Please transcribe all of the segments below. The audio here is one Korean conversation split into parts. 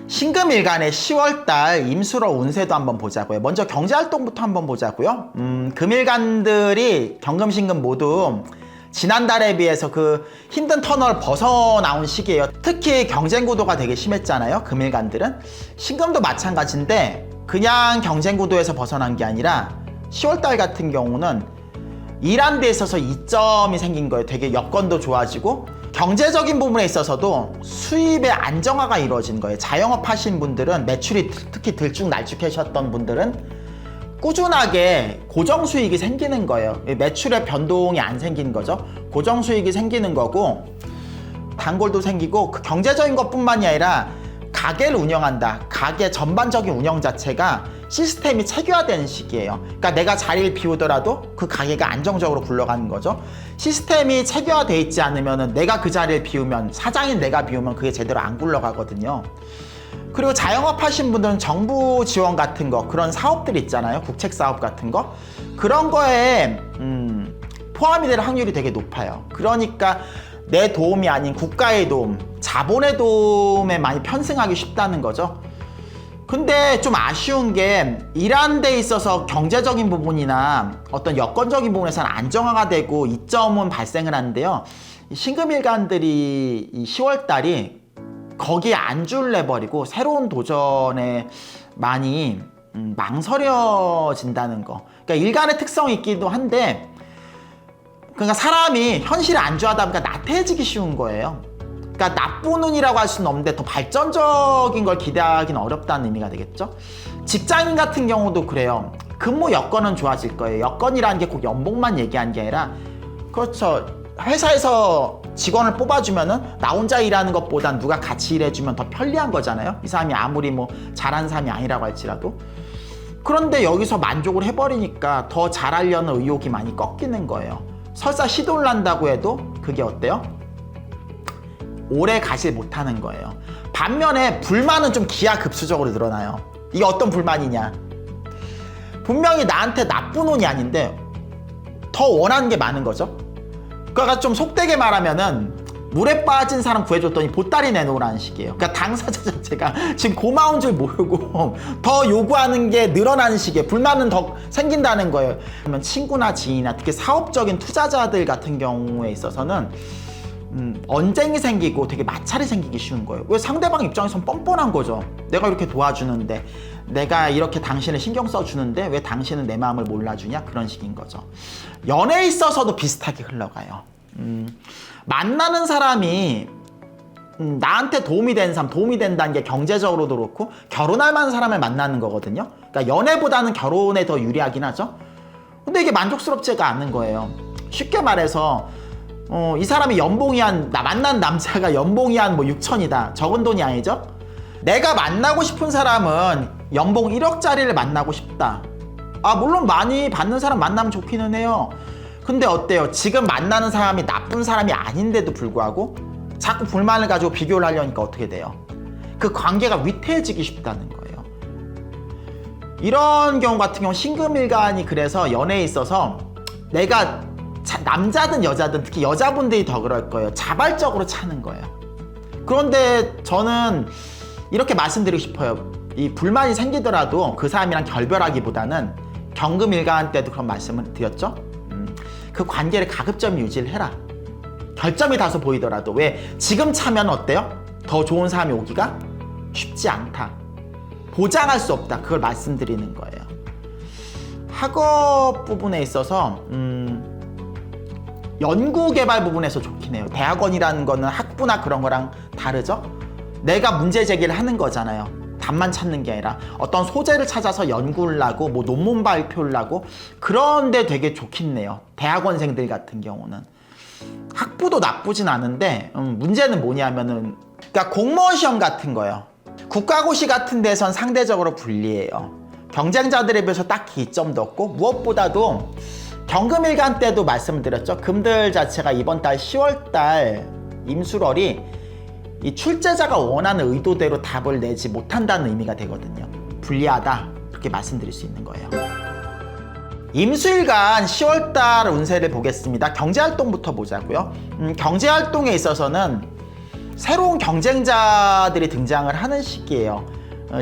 신금일간의 10월달 임수로 운세도 한번 보자고요. 먼저 경제활동부터 한번 보자고요. 금일간들이 경금신금 모두 지난달에 비해서 그 힘든 터널 벗어나온 시기예요. 특히 경쟁 구도가 되게 심했잖아요. 금일간들은. 신금도 마찬가지인데 그냥 경쟁 구도에서 벗어난 게 아니라 10월달 같은 경우는 일하는 데 있어서 이점이 생긴 거예요. 되게 여건도 좋아지고 경제적인 부분에 있어서도 수입의 안정화가 이루어진 거예요. 자영업 하신 분들은 매출이 특히 들쭉날쭉하셨던 분들은 꾸준하게 고정 수익이 생기는 거예요. 매출의 변동이 안 생기는 거죠. 고정 수익이 생기는 거고 단골도 생기고 그 경제적인 것뿐만이 아니라 가게를 운영한다. 가게 전반적인 운영 자체가 시스템이 체계화되는 시기예요. 그러니까 내가 자리를 비우더라도 그 가게가 안정적으로 굴러가는 거죠. 시스템이 체계화되어 있지 않으면 내가 그 자리를 비우면 사장인 내가 비우면 그게 제대로 안 굴러가거든요. 그리고 자영업 하신 분들은 정부 지원 같은 거 그런 사업들 있잖아요. 국책 사업 같은 거 그런 거에 포함이 될 확률이 되게 높아요. 그러니까 내 도움이 아닌 국가의 도움, 자본의 도움에 많이 편승하기 쉽다는 거죠. 근데 좀 아쉬운 게 일하는 데 있어서 경제적인 부분이나 어떤 여건적인 부분에서는 안정화가 되고 이점은 발생을 하는데요. 신금일간들이 이 10월달이 거기에 안주를 내버리고 새로운 도전에 많이 망설여진다는 거. 그러니까 일간의 특성이 있기도 한데 그러니까 사람이 현실에 안주하다 보니까 나태해지기 쉬운 거예요. 그러니까 나쁜 운이라고 할 수는 없는데 더 발전적인 걸 기대하기는 어렵다는 의미가 되겠죠. 직장인 같은 경우도 그래요. 근무 여건은 좋아질 거예요. 여건이라는 게 꼭 연봉만 얘기한 게 아니라 그렇죠. 회사에서 직원을 뽑아주면은 나 혼자 일하는 것보단 누가 같이 일해주면 더 편리한 거잖아요. 이 사람이 아무리 뭐 잘하는 사람이 아니라고 할지라도. 그런데 여기서 만족을 해버리니까 더 잘하려는 의욕이 많이 꺾이는 거예요. 설사 시도를 한다고 해도 그게 어때요? 오래 가지 못하는 거예요. 반면에 불만은 좀 기하급수적으로 늘어나요. 이게 어떤 불만이냐? 분명히 나한테 나쁜 운이 아닌데 더 원하는 게 많은 거죠. 그러니까 좀 속되게 말하면은 물에 빠진 사람 구해줬더니 보따리 내놓으라는 식이에요. 그러니까 당사자 자체가 지금 고마운 줄 모르고 더 요구하는 게 늘어나는 식이에요. 불만은 더 생긴다는 거예요. 그러면 친구나 지인이나 특히 사업적인 투자자들 같은 경우에 있어서는 언쟁이 생기고 되게 마찰이 생기기 쉬운 거예요. 왜 상대방 입장에선 뻔뻔한 거죠. 내가 이렇게 도와주는데 내가 이렇게 당신을 신경 써주는데 왜 당신은 내 마음을 몰라주냐? 그런 식인 거죠. 연애에 있어서도 비슷하게 흘러가요. 만나는 사람이 나한테 도움이 되는 사람, 도움이 된다는 게 경제적으로도 그렇고 결혼할 만한 사람을 만나는 거거든요. 그러니까 연애보다는 결혼에 더 유리하긴 하죠. 근데 이게 만족스럽지가 않은 거예요. 쉽게 말해서 이 사람이 연봉이 나 만난 남자가 연봉이 한 뭐 6천이다. 적은 돈이 아니죠? 내가 만나고 싶은 사람은 연봉 1억짜리를 만나고 싶다. 물론 많이 받는 사람 만나면 좋기는 해요. 근데 어때요? 지금 만나는 사람이 나쁜 사람이 아닌데도 불구하고 자꾸 불만을 가지고 비교를 하려니까 어떻게 돼요? 그 관계가 위태해지기 쉽다는 거예요. 이런 경우 같은 경우 신금일간이 그래서 연애에 있어서 내가 남자든 여자든 특히 여자분들이 더 그럴 거예요. 자발적으로 차는 거예요. 그런데 저는 이렇게 말씀드리고 싶어요. 이 불만이 생기더라도 그 사람이랑 결별하기보다는 경금일간 때도 그런 말씀을 드렸죠. 그 관계를 가급적 유지를 해라. 결점이 다소 보이더라도 왜 지금 차면 어때요? 더 좋은 사람이 오기가 쉽지 않다. 보장할 수 없다. 그걸 말씀드리는 거예요. 학업 부분에 있어서 연구개발 부분에서 좋긴 해요. 대학원이라는 거는 학부나 그런 거랑 다르죠. 내가 문제 제기를 하는 거잖아요. 답만 찾는 게 아니라 어떤 소재를 찾아서 연구를 하고 뭐 논문 발표를 하고 그런데 되게 좋긴 해요. 대학원생들 같은 경우는 학부도 나쁘진 않은데 문제는 뭐냐면은 그러니까 공무원 시험 같은 거요. 국가고시 같은 데선 상대적으로 불리해요. 경쟁자들에 비해서 딱히 이점도 없고 무엇보다도 경금일간 때도 말씀을 드렸죠. 금들 자체가 이번 달 10월달 임수월이 이 출제자가 원하는 의도대로 답을 내지 못한다는 의미가 되거든요. 불리하다 그렇게 말씀드릴 수 있는 거예요. 임수일간 10월달 운세를 보겠습니다. 경제활동부터 보자고요. 경제활동에 있어서는 새로운 경쟁자들이 등장을 하는 시기예요.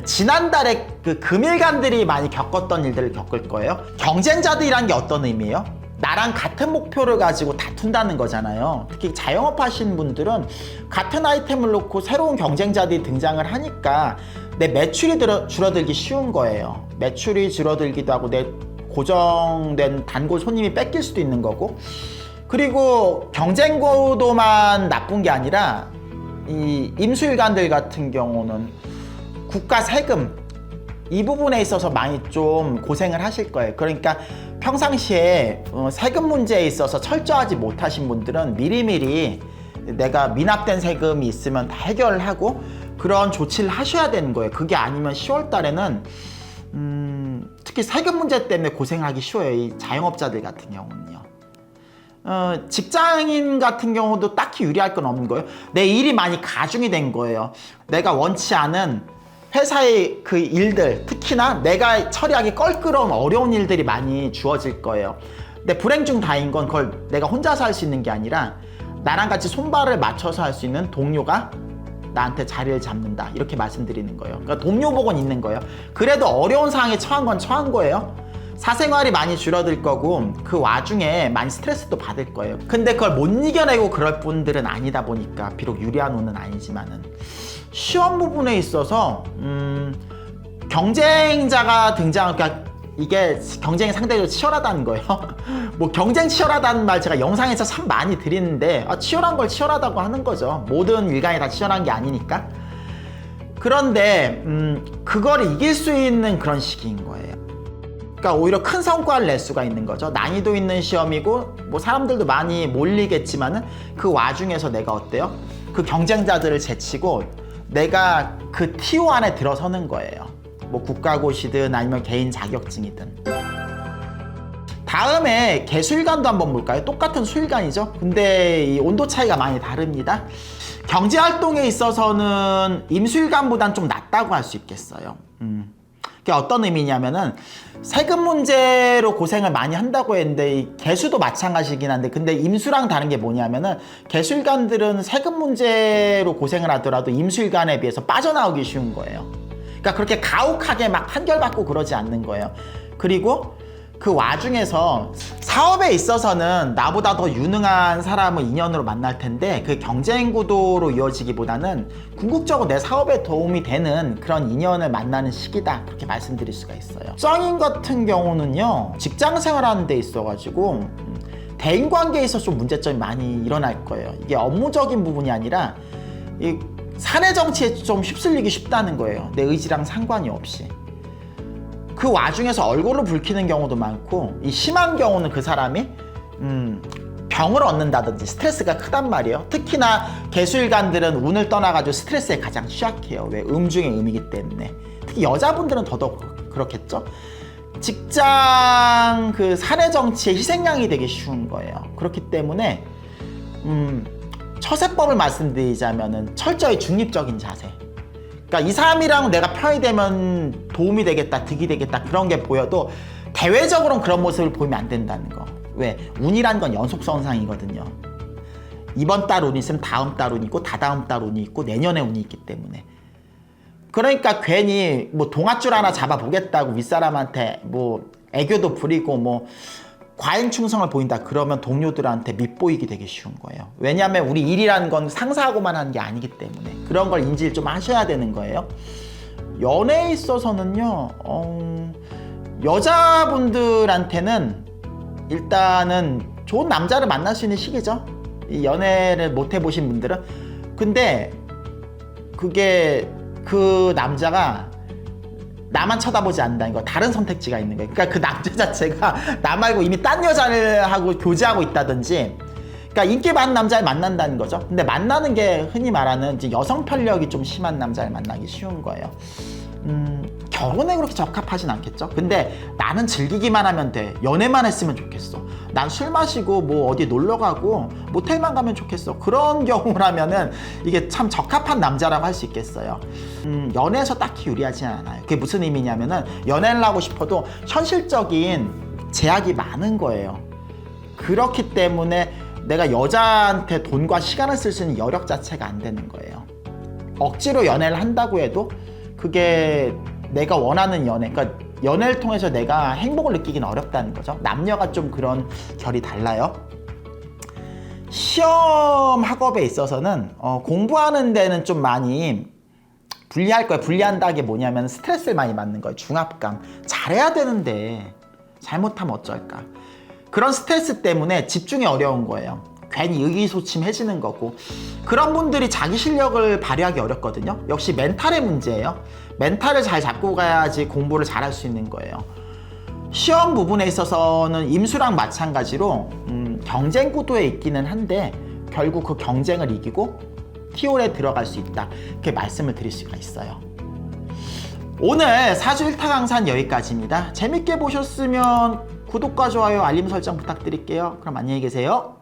지난달에 그 금일간들이 많이 겪었던 일들을 겪을 거예요. 경쟁자들이란 게 어떤 의미예요? 나랑 같은 목표를 가지고 다툰다는 거잖아요. 특히 자영업 하시는 분들은 같은 아이템을 놓고 새로운 경쟁자들이 등장을 하니까 내 매출이 줄어들기 쉬운 거예요. 매출이 줄어들기도 하고 내 고정된 단골 손님이 뺏길 수도 있는 거고, 그리고 경쟁 구도만 나쁜 게 아니라 이 임수일간들 같은 경우는 국가 세금 이 부분에 있어서 많이 좀 고생을 하실 거예요. 그러니까 평상시에 세금 문제에 있어서 철저하지 못하신 분들은 미리미리 내가 미납된 세금이 있으면 다 해결을 하고 그런 조치를 하셔야 되는 거예요. 그게 아니면 10월 달에는 특히 세금 문제 때문에 고생하기 쉬워요. 이 자영업자들 같은 경우는요. 직장인 같은 경우도 딱히 유리할 건 없는 거예요. 내 일이 많이 가중이 된 거예요. 내가 원치 않은 회사의 그 일들, 특히나 내가 처리하기 껄끄러운 어려운 일들이 많이 주어질 거예요. 근데 불행 중 다행인 건 그걸 내가 혼자서 할 수 있는 게 아니라 나랑 같이 손발을 맞춰서 할 수 있는 동료가 나한테 자리를 잡는다, 이렇게 말씀드리는 거예요. 그러니까 동료 복은 있는 거예요. 그래도 어려운 상황에 처한 건 처한 거예요. 사생활이 많이 줄어들 거고 그 와중에 많이 스트레스도 받을 거예요. 근데 그걸 못 이겨내고 그럴 분들은 아니다 보니까 비록 유리한 운은 아니지만은 시험 부분에 있어서 경쟁자가 그러니까 이게 경쟁이 상대적으로 치열하다는 거예요. 뭐 경쟁 치열하다는 말 제가 영상에서 참 많이 드리는데 치열한 걸 치열하다고 하는 거죠. 모든 일간이 다 치열한 게 아니니까. 그런데 그걸 이길 수 있는 그런 시기인 거예요. 그러니까 오히려 큰 성과를 낼 수가 있는 거죠. 난이도 있는 시험이고 뭐 사람들도 많이 몰리겠지만은 그 와중에서 내가 어때요? 그 경쟁자들을 제치고 내가 그 TO 안에 들어서는 거예요. 뭐 국가고시든 아니면 개인 자격증이든. 다음에 개수일간도 한번 볼까요? 똑같은 수일간이죠. 근데 이 온도 차이가 많이 다릅니다. 경제활동에 있어서는 임수일간보단 좀 낫다고 할 수 있겠어요. 그게 어떤 의미냐면은 세금 문제로 고생을 많이 한다고 했는데 이 개수도 마찬가지긴 한데, 근데 임수랑 다른 게 뭐냐면은 개수일간들은 세금 문제로 고생을 하더라도 임수일간에 비해서 빠져나오기 쉬운 거예요. 그러니까 그렇게 가혹하게 막 판결받고 그러지 않는 거예요. 그리고 그 와중에서 사업에 있어서는 나보다 더 유능한 사람을 인연으로 만날 텐데 그 경쟁 구도로 이어지기보다는 궁극적으로 내 사업에 도움이 되는 그런 인연을 만나는 시기다, 그렇게 말씀드릴 수가 있어요. 정인 같은 경우는요, 직장 생활하는 데 있어가지고 대인관계에 있어서 좀 문제점이 많이 일어날 거예요. 이게 업무적인 부분이 아니라 이 사내 정치에 좀 휩쓸리기 쉽다는 거예요. 내 의지랑 상관이 없이. 그 와중에서 얼굴로 붉히는 경우도 많고, 이 심한 경우는 그 사람이 병을 얻는다든지 스트레스가 크단 말이에요. 특히나 개수일간들은 운을 떠나가지고 스트레스에 가장 취약해요. 왜? 중에 음이기 때문에. 특히 여자분들은 더더욱 그렇겠죠. 직장 그 사내 정치에 희생양이 되기 쉬운 거예요. 그렇기 때문에 처세법을 말씀드리자면은 철저히 중립적인 자세. 그러니까 이 사람이랑 내가 편이 되면 도움이 되겠다, 득이 되겠다, 그런 게 보여도 대외적으로는 그런 모습을 보이면 안 된다는 거. 왜? 운이란 건 연속선상이거든요. 이번 달 운이 있으면 다음 달 운이 있고 다다음 달 운이 있고 내년에 운이 있기 때문에. 그러니까 괜히 뭐 동아줄 하나 잡아보겠다고 윗사람한테 뭐 애교도 부리고 뭐 과잉 충성을 보인다 그러면 동료들한테 밉보이기 되게 쉬운 거예요. 왜냐하면 우리 일이라는 건 상사하고만 하는 게 아니기 때문에 그런 걸 인지를 좀 하셔야 되는 거예요. 연애에 있어서는요, 여자분들한테는 일단은 좋은 남자를 만날 수 있는 시기죠. 이 연애를 못 해보신 분들은. 근데 그게 그 남자가 나만 쳐다보지 않는다는 거, 다른 선택지가 있는 거예요. 그러니까 그 남자 자체가 나 말고 이미 딴 여자를 하고 교제하고 있다든지, 그러니까 인기 많은 남자를 만난다는 거죠. 근데 만나는 게 흔히 말하는 이제 여성 편력이 좀 심한 남자를 만나기 쉬운 거예요. 결혼에 그렇게 적합하진 않겠죠. 근데 나는 즐기기만 하면 돼, 연애만 했으면 좋겠어, 난 술 마시고 뭐 어디 놀러 가고 모텔만 가면 좋겠어, 그런 경우라면은 이게 참 적합한 남자라고 할 수 있겠어요. 연애에서 딱히 유리하진 않아요. 그게 무슨 의미냐면은 연애를 하고 싶어도 현실적인 제약이 많은 거예요. 그렇기 때문에 내가 여자한테 돈과 시간을 쓸 수 있는 여력 자체가 안 되는 거예요. 억지로 연애를 한다고 해도 그게 내가 원하는 연애, 그러니까 연애를 통해서 내가 행복을 느끼기는 어렵다는 거죠. 남녀가 좀 그런 결이 달라요. 시험 학업에 있어서는 공부하는 데는 좀 많이 불리할 거예요. 불리한다는 게 뭐냐면 스트레스를 많이 받는 거예요. 중압감. 잘해야 되는데 잘못하면 어쩔까. 그런 스트레스 때문에 집중이 어려운 거예요. 괜히 의기소침해지는 거고, 그런 분들이 자기 실력을 발휘하기 어렵거든요. 역시 멘탈의 문제예요. 멘탈을 잘 잡고 가야지 공부를 잘할 수 있는 거예요. 시험 부분에 있어서는 임수랑 마찬가지로 경쟁 구도에 있기는 한데 결국 그 경쟁을 이기고 T-홀에 들어갈 수 있다, 이렇게 말씀을 드릴 수가 있어요. 오늘 사주 1타 강사는 여기까지입니다. 재밌게 보셨으면 구독과 좋아요, 알림 설정 부탁드릴게요. 그럼 안녕히 계세요.